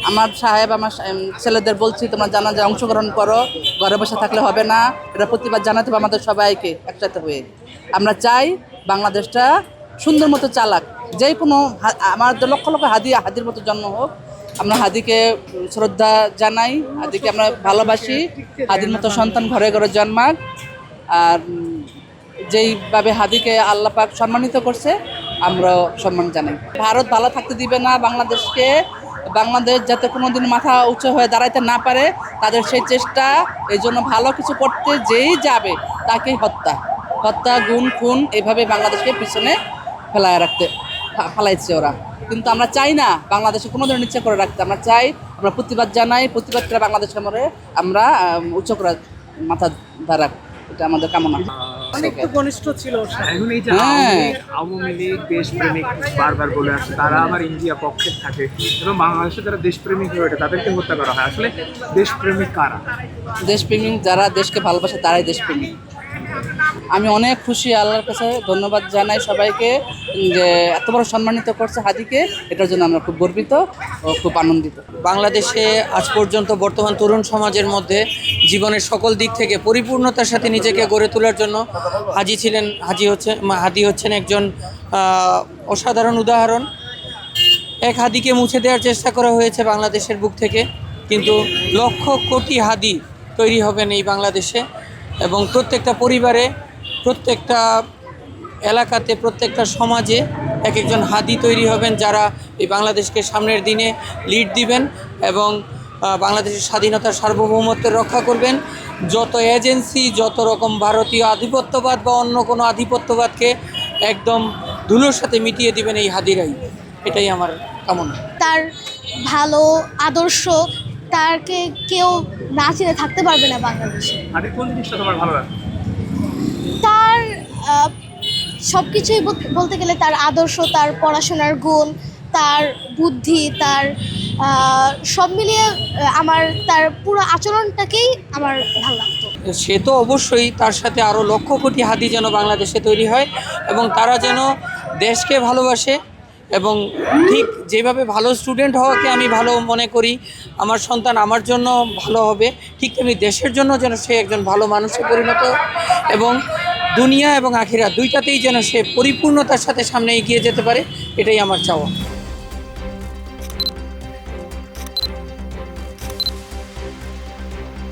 আমার সাহেব আমার ছেলেদের বলছি তোমরা জানাজায় অংশগ্রহণ করো, ঘরে বসে থাকলে হবে না, এটা প্রতিবাদ জানাতে হবে আমাদের সবাইকে একসাথে হয়ে। আমরা চাই বাংলাদেশটা সুন্দর মতো চালাক, যে কোনো আমাদের লক্ষ লক্ষ হাদির মতো জন্ম হোক। আমরা হাদিকে শ্রদ্ধা জানাই, হাদিকে আমরা ভালোবাসি, হাদির মতো সন্তান ঘরে ঘরে জন্মাক। আর যেইভাবে হাদিকে আল্লাহ পাক সম্মানিত করছে আমরাও সম্মান জানাই। ভারত ভালো থাকতে দিবে না বাংলাদেশকে, বাংলাদেশ যাতে কোনোদিন মাথা উঁচু হয়ে দাঁড়াইতে না পারে তাদের সেই চেষ্টা। এই জন্য ভালো কিছু করতে যেই যাবে তাকেই হত্যা গুণ খুন এভাবে বাংলাদেশকে পিছনে ফেলাইছে ওরা। কিন্তু আমরা চাই না বাংলাদেশে কোনো ধরনের নিচে করে রাখতে, আমরা চাই, আমরা প্রতিবাদ জানাই, প্রতিবাদ করে বাংলাদেশের মরে আমরা উচ্চ করে মাথা দাঁড়াক, এটা আমাদের কামনা। অনেক তো ঘনিষ্ঠ ছিল। এখন এই যে আওয়ামী লীগ দেশপ্রেমিক বারবার বলে আসছে, তারা আবার ইন্ডিয়া পক্ষে থাকে এবং বাংলাদেশে যারা দেশপ্রেমিক হয়ে ওঠে তাদেরকে হত্যা করা হয়। আসলে দেশপ্রেমিক কারা? দেশপ্রেমিক যারা দেশকে ভালোবাসে তারাই দেশপ্রেমিক। আমি অনেক খুশি, আল্লাহর কাছে ধন্যবাদ জানাই সবাইকে যে এত বড় সম্মানিত করছে হাদিকে, এটার জন্য আমরা খুব গর্বিত ও খুব আনন্দিত। বাংলাদেশে আজ পর্যন্ত বর্তমান তরুণ সমাজের মধ্যে জীবনের সকল দিক থেকে পরিপূর্ণতার সাথে নিজেকে গড়ে তোলার জন্য হাদি হচ্ছেন একজন অসাধারণ উদাহরণ। এক হাদিকে মুছে দেওয়ার চেষ্টা করা হয়েছে বাংলাদেশের বুক থেকে, কিন্তু লক্ষ কোটি হাদি তৈরি হবেন এই বাংলাদেশে, এবং প্রত্যেকটা পরিবারে, প্রত্যেকটা এলাকাতে, প্রত্যেকটা সমাজে এক একজন হাদি তৈরি হবেন যারা এই বাংলাদেশকে সামনের দিনে লিড দিবেন এবং বাংলাদেশের স্বাধীনতার সার্বভৌমত্বের রক্ষা করবেন। যত এজেন্সি, যত রকম ভারতীয় আধিপত্যবাদ বা অন্য কোনো আধিপত্যবাদকে একদম ধুলোর সাথে মিটিয়ে দিবেন এই হাদিরাই, এটাই আমার কামনা। তার ভালো আদর্শ তাকে কেউ না চিনে থাকতে পারবে না বাংলাদেশে। আর কোন জিনিসটা তোমার ভালো লাগে? তার সব কিছুই বলতে গেলে তার আদর্শ, তার পড়াশোনার গুণ, তার বুদ্ধি, তার সব মিলিয়ে আমার তার পুরো আচরণটাকেই আমার ভালো লাগতো। সে তো অবশ্যই, তার সাথে আরও লক্ষ কোটি হাদি যেন বাংলাদেশে তৈরি হয় এবং তারা যেন দেশকে ভালোবাসে, এবং ঠিক যেভাবে ভালো স্টুডেন্ট হওয়াকে আমি ভালো মনে করি, আমার সন্তান আমার জন্য ভালো হবে, ঠিক তেমনি দেশের জন্য যেন সে একজন ভালো মানুষে পরিণত, এবং দুনিয়া এবং আখিরাত দুইটাতেই যেন সে পরিপূর্ণতার সাথে সামনে এগিয়ে যেতে পারে, এটাই আমার চাওয়া।